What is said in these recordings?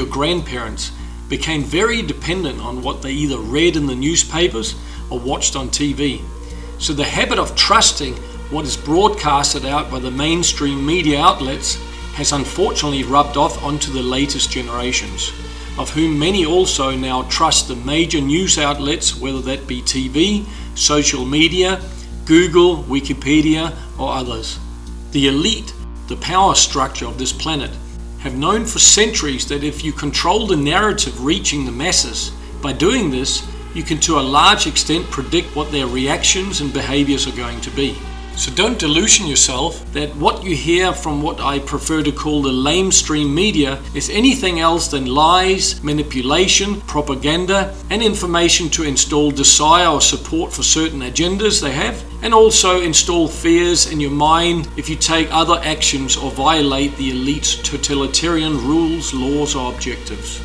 grandparents became very dependent on what they either read in the newspapers or watched on TV. So the habit of trusting what is broadcasted out by the mainstream media outlets has unfortunately rubbed off onto the latest generations, of whom many also now trust the major news outlets, whether that be TV, social media, Google, Wikipedia, or others. The elite, the power structure of this planet, have known for centuries that if you control the narrative reaching the masses, by doing this, you can to a large extent predict what their reactions and behaviors are going to be. So don't delusion yourself that what you hear from what I prefer to call the lamestream media is anything else than lies, manipulation, propaganda, and information to install desire or support for certain agendas they have, and also install fears in your mind if you take other actions or violate the elite's totalitarian rules, laws, or objectives.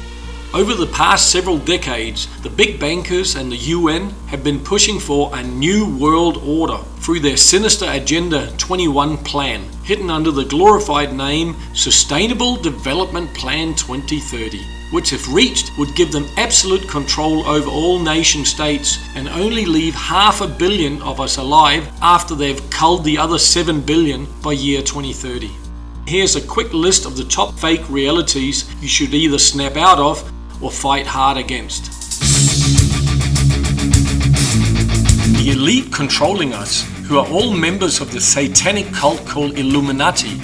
Over the past several decades, the big bankers and the UN have been pushing for a new world order through their sinister Agenda 21 plan, hidden under the glorified name Sustainable Development Plan 2030, which if reached would give them absolute control over all nation states and only leave 500 million of us alive after they've culled the other 7 billion by year 2030. Here's a quick list of the top fake realities you should either snap out of or fight hard against. The elite controlling us, who are all members of the satanic cult called Illuminati,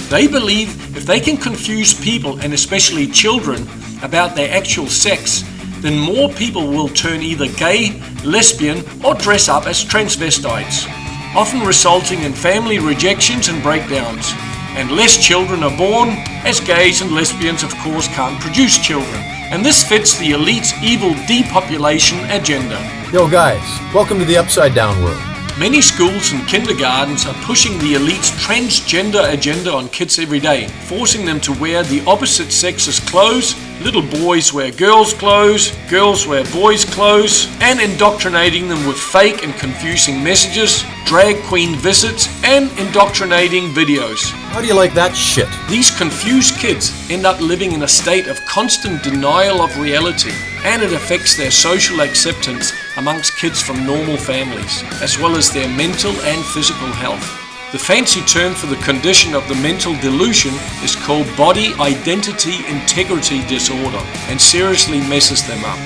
they believe if they can confuse people, and especially children, about their actual sex, then more people will turn either gay, lesbian, or dress up as transvestites, often resulting in family rejections and breakdowns. And less children are born, as gays and lesbians of course can't produce children. And this fits the elite's evil depopulation agenda. Yo guys, welcome to the Upside Down world. Many schools and kindergartens are pushing the elite's transgender agenda on kids every day, forcing them to wear the opposite sex's clothes. Little boys wear girls' clothes, girls wear boys' clothes, and indoctrinating them with fake and confusing messages, drag queen visits, and indoctrinating videos. How do you like that shit? These confused kids end up living in a state of constant denial of reality, and it affects their social acceptance amongst kids from normal families, as well as their mental and physical health. The fancy term for the condition of the mental delusion is called body identity integrity disorder, and seriously messes them up.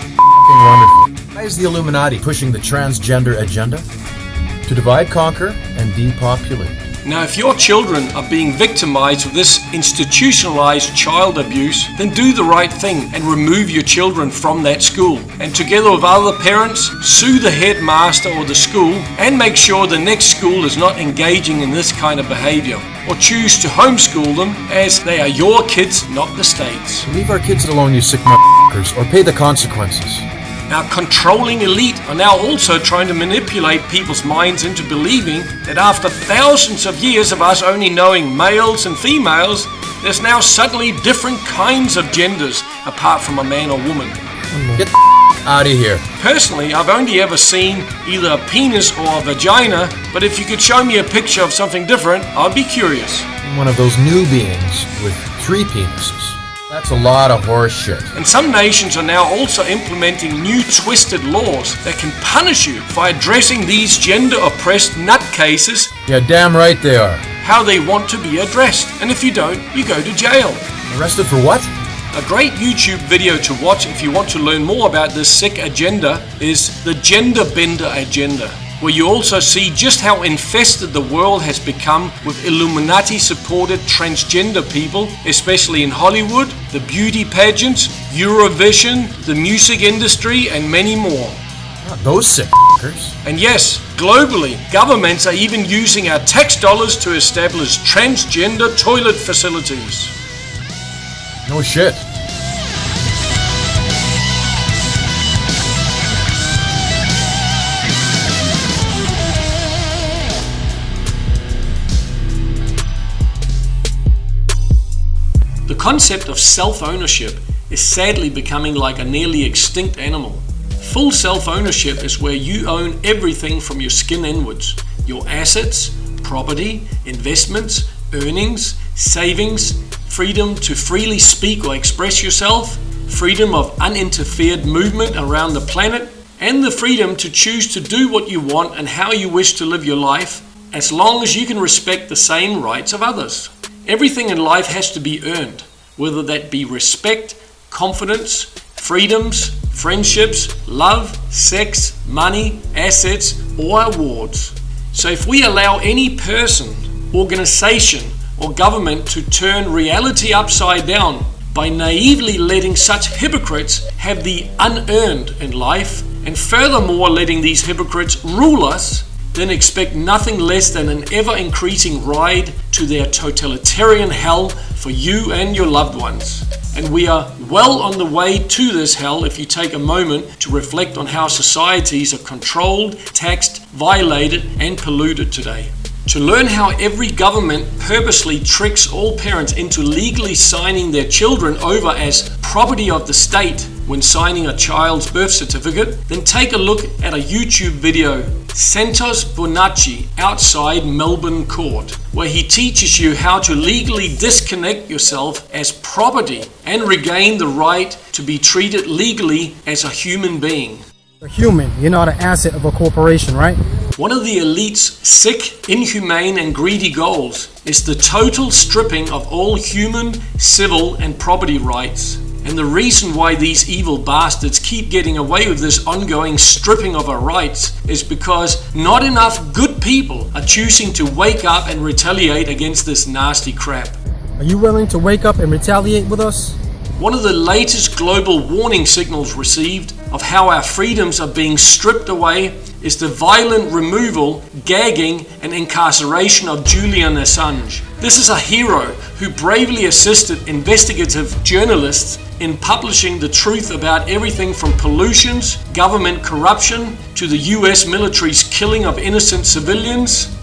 Wonderful. Why is the Illuminati pushing the transgender agenda? To divide, conquer, and depopulate. Now, if your children are being victimized with this institutionalized child abuse, then do the right thing and remove your children from that school. And together with other parents, sue the headmaster or the school and make sure the next school is not engaging in this kind of behavior. Or choose to homeschool them, as they are your kids, not the state's. Leave our kids alone, you sick motherfuckers, or pay the consequences. Our controlling elite are now also trying to manipulate people's minds into believing that after thousands of years of us only knowing males and females, there's now suddenly different kinds of genders apart from a man or woman. Get the out of here. Personally, I've only ever seen either a penis or a vagina, but if you could show me a picture of something different, I'd be curious. One of those new beings with 3 penises. That's a lot of horse shit. And some nations are now also implementing new twisted laws that can punish you for addressing these gender-oppressed nutcases. Yeah, damn right they are. How they want to be addressed. And if you don't, you go to jail. Arrested for what? A great YouTube video to watch if you want to learn more about this sick agenda is the Gender Bender Agenda, where you also see just how infested the world has become with Illuminati-supported transgender people, especially in Hollywood, the beauty pageants, Eurovision, the music industry, and many more. Not those sick f***ers. And yes, globally, governments are even using our tax dollars to establish transgender toilet facilities. No shit. The concept of self-ownership is sadly becoming like a nearly extinct animal. Full self-ownership is where you own everything from your skin inwards. Your assets, property, investments, earnings, savings, freedom to freely speak or express yourself, freedom of uninterfered movement around the planet, and the freedom to choose to do what you want and how you wish to live your life, as long as you can respect the same rights of others. Everything in life has to be earned, whether that be respect, confidence, freedoms, friendships, love, sex, money, assets, or awards. So if we allow any person, organization, or government to turn reality upside down by naively letting such hypocrites have the unearned in life, and furthermore letting these hypocrites rule us, then expect nothing less than an ever-increasing ride to their totalitarian hell for you and your loved ones. And we are well on the way to this hell if you take a moment to reflect on how societies are controlled, taxed, violated, and polluted today. To learn how every government purposely tricks all parents into legally signing their children over as property of the state when signing a child's birth certificate, then take a look at a YouTube video, Santos Bonacci, outside Melbourne Court, where he teaches you how to legally disconnect yourself as property and regain the right to be treated legally as a human being. A human, you're not an asset of a corporation, right? One of the elite's sick, inhumane, and greedy goals is the total stripping of all human, civil, and property rights. And the reason why these evil bastards keep getting away with this ongoing stripping of our rights is because not enough good people are choosing to wake up and retaliate against this nasty crap. Are you willing to wake up and retaliate with us? One of the latest global warning signals received of how our freedoms are being stripped away is the violent removal, gagging, and incarceration of Julian Assange. This is a hero who bravely assisted investigative journalists in publishing the truth about everything from pollutions, government corruption, to the US military's killing of innocent civilians.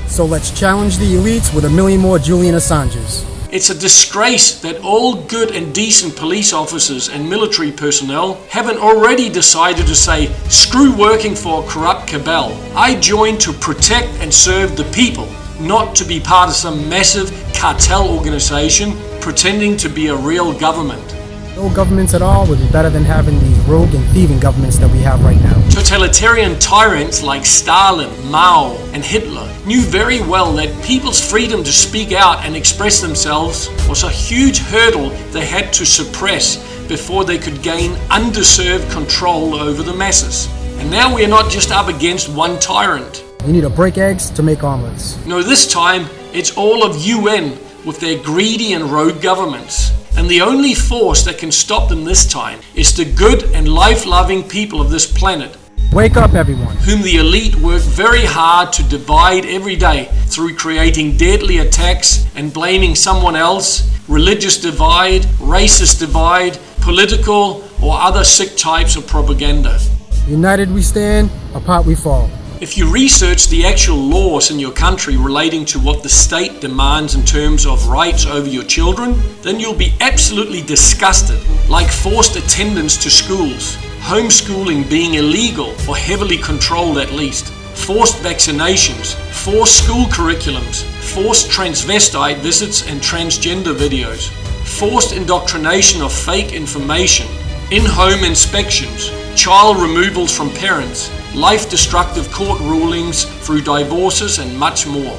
So let's challenge the elites with a million more Julian Assanges. It's a disgrace that all good and decent police officers and military personnel haven't already decided to say, screw working for a corrupt cabal. I joined to protect and serve the people, not to be part of some massive cartel organization pretending to be a real government. No governments at all would be better than having these rogue and thieving governments that we have right now. Totalitarian tyrants like Stalin, Mao, and Hitler knew very well that people's freedom to speak out and express themselves was a huge hurdle they had to suppress before they could gain undeserved control over the masses. And now we are not just up against one tyrant. You need to break eggs to make omelets. No, this time it's all of UN with their greedy and rogue governments. And the only force that can stop them this time is the good and life-loving people of this planet. Wake up, everyone. Whom the elite work very hard to divide every day through creating deadly attacks and blaming someone else, religious divide, racist divide, political or other sick types of propaganda. United we stand, apart we fall. If you research the actual laws in your country relating to what the state demands in terms of rights over your children, then you'll be absolutely disgusted, like forced attendance to schools, homeschooling being illegal or heavily controlled at least, forced vaccinations, forced school curriculums, forced transvestite visits and transgender videos, forced indoctrination of fake information, in-home inspections, child removals from parents, life-destructive court rulings through divorces, and much more.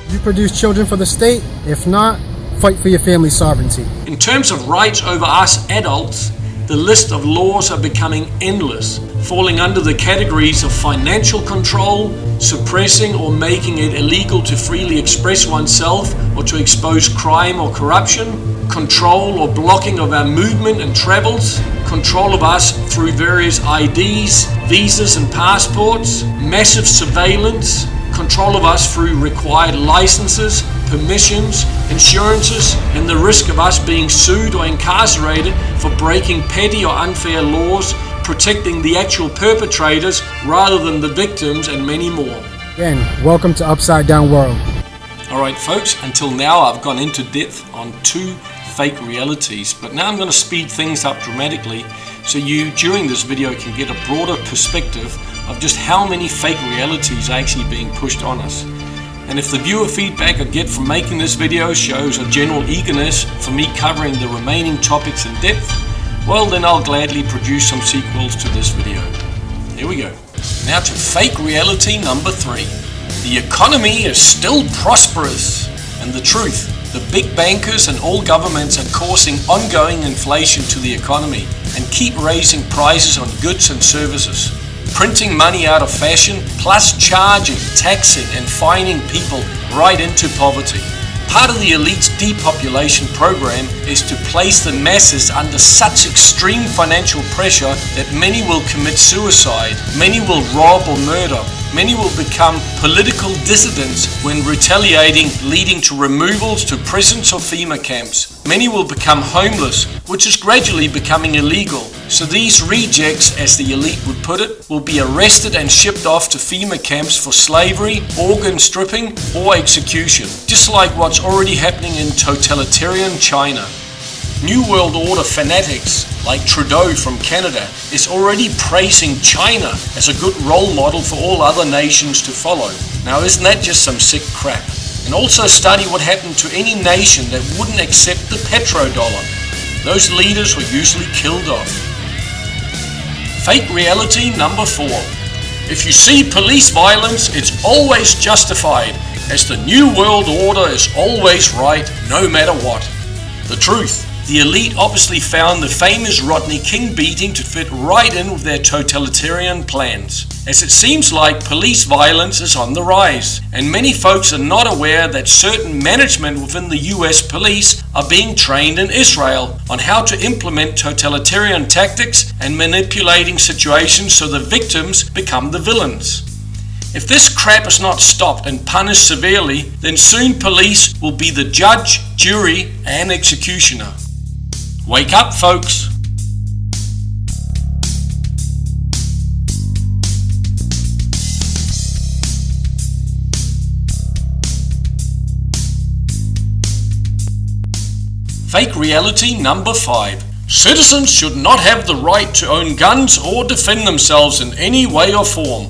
You produce children for the state? If not, fight for your family's sovereignty. In terms of rights over us adults, the list of laws are becoming endless, falling under the categories of financial control, suppressing or making it illegal to freely express oneself or to expose crime or corruption, control or blocking of our movement and travels, control of us through various IDs, visas and passports, massive surveillance, control of us through required licenses, permissions, insurances, and the risk of us being sued or incarcerated for breaking petty or unfair laws, protecting the actual perpetrators rather than the victims, and many more. Again, welcome to Upside Down World. Alright folks, until now I've gone into depth on 2 fake realities, but now I'm going to speed things up dramatically so you during this video can get a broader perspective of just how many fake realities are actually being pushed on us. And if the viewer feedback I get from making this video shows a general eagerness for me covering the remaining topics in depth, Well, then I'll gladly produce some sequels to this video. Here we go. Now to fake reality number 3. The economy is still prosperous. And the truth, the big bankers and all governments are causing ongoing inflation to the economy and keep raising prices on goods and services, printing money out of fashion, plus charging, taxing and fining people right into poverty. Part of the elite's depopulation program is to place the masses under such extreme financial pressure that many will commit suicide, many will rob or murder, many will become political dissidents when retaliating, leading to removals to prisons or FEMA camps. Many will become homeless, which is gradually becoming illegal. So these rejects, as the elite would put it, will be arrested and shipped off to FEMA camps for slavery, organ stripping, or execution, just like what's already happening in totalitarian China. New World Order fanatics like Trudeau from Canada is already praising China as a good role model for all other nations to follow. Now isn't that just some sick crap? And also study what happened to any nation that wouldn't accept the petrodollar. Those leaders were usually killed off. Fake reality number 4. If you see police violence, it's always justified, as the New World Order is always right, no matter what. The truth, the elite obviously found the famous Rodney King beating to fit right in with their totalitarian plans, as it seems like police violence is on the rise, and many folks are not aware that certain management within the US police are being trained in Israel on how to implement totalitarian tactics and manipulating situations so the victims become the villains. If this crap is not stopped and punished severely, then soon police will be the judge, jury, and executioner. Wake up, folks! Fake reality number 5. Citizens should not have the right to own guns or defend themselves in any way or form.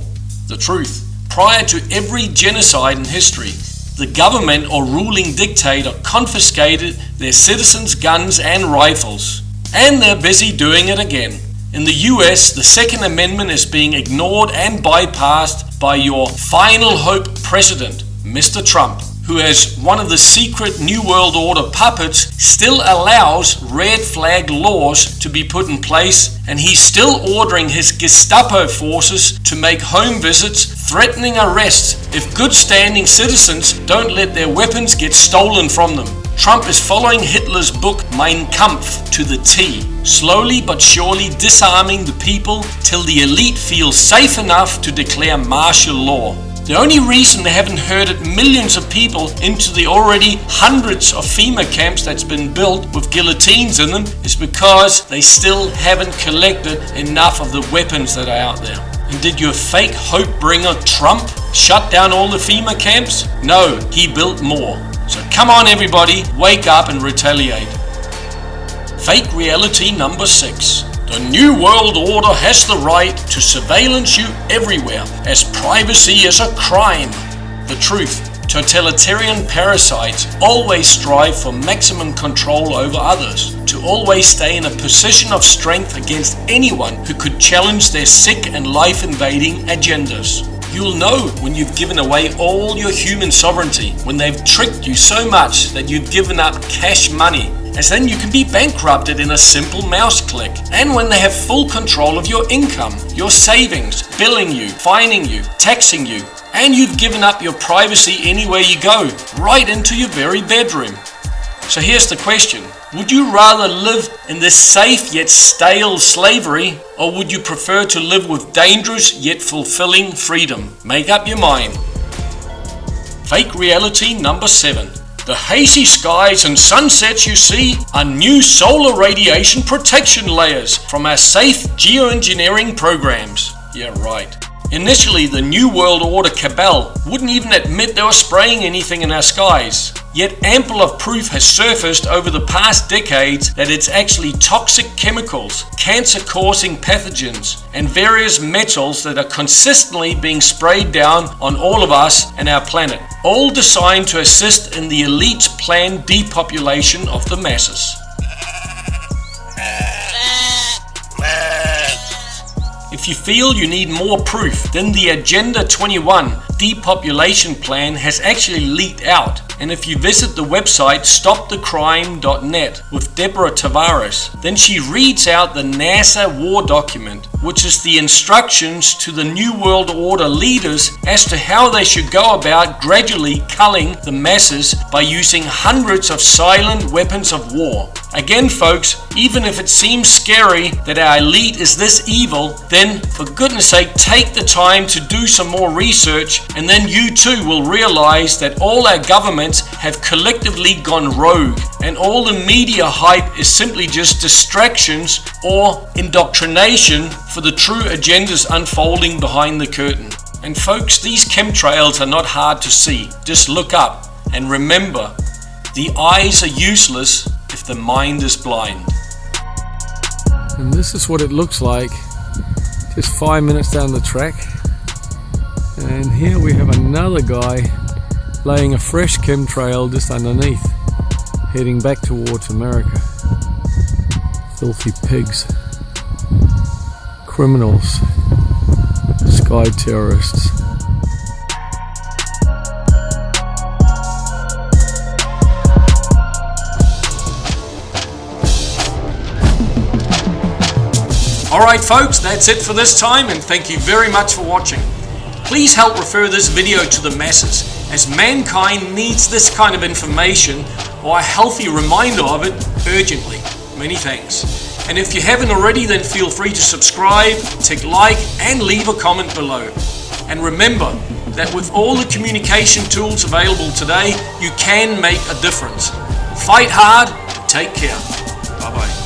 The truth. Prior to every genocide in history, the government or ruling dictator confiscated their citizens' guns and rifles. And they're busy doing it again. In the US, the Second Amendment is being ignored and bypassed by your final hope president, Mr. Trump, who as one of the secret New World Order puppets still allows red flag laws to be put in place, and he's still ordering his Gestapo forces to make home visits, threatening arrests if good standing citizens don't let their weapons get stolen from them. Trump is following Hitler's book Mein Kampf to the T, slowly but surely disarming the people till the elite feels safe enough to declare martial law. The only reason they haven't herded millions of people into the already hundreds of FEMA camps that's been built with guillotines in them is because they still haven't collected enough of the weapons that are out there. And did your fake hope bringer Trump shut down all the FEMA camps? No, he built more. So come on everybody, wake up and retaliate. Fake reality number 6. The New World Order has the right to surveillance you everywhere, as privacy is a crime. The truth, totalitarian parasites always strive for maximum control over others, to always stay in a position of strength against anyone who could challenge their sick and life-invading agendas. You'll know when you've given away all your human sovereignty, when they've tricked you so much that you've given up cash money, as then you can be bankrupted in a simple mouse click. And when they have full control of your income, your savings, billing you, fining you, taxing you, and you've given up your privacy anywhere you go, right into your very bedroom. So here's the question. Would you rather live in this safe yet stale slavery, or would you prefer to live with dangerous yet fulfilling freedom? Make up your mind. Fake reality number 7. The hazy skies and sunsets you see are new solar radiation protection layers from our safe geoengineering programs. Yeah, right. Initially, the New World Order cabal wouldn't even admit they were spraying anything in our skies. Yet ample of proof has surfaced over the past decades that it's actually toxic chemicals, cancer-causing pathogens, and various metals that are consistently being sprayed down on all of us and our planet, all designed to assist in the elite's planned depopulation of the masses. If you feel you need more proof, then the Agenda 21 depopulation plan has actually leaked out. And if you visit the website stopthecrime.net with Deborah Tavares, then she reads out the NASA war document, which is the instructions to the New World Order leaders as to how they should go about gradually culling the masses by using hundreds of silent weapons of war. Again, folks, even if it seems scary that our elite is this evil, then for goodness sake, take the time to do some more research, and then you too will realize that all our governments have collectively gone rogue, and all the media hype is simply just distractions or indoctrination for the true agendas unfolding behind the curtain. And folks, these chemtrails are not hard to see. Just look up and remember, the eyes are useless if the mind is blind. And this is what it looks like just 5 minutes down the track. And here we have another guy laying a fresh chemtrail just underneath, heading back towards America. Filthy pigs, criminals, sky terrorists. Alright folks, that's it for this time, and thank you very much for watching. Please help refer this video to the masses, as mankind needs this kind of information or a healthy reminder of it urgently. Many thanks. And if you haven't already, then feel free to subscribe, tick like, and leave a comment below. And remember that with all the communication tools available today, you can make a difference. Fight hard, take care. Bye bye.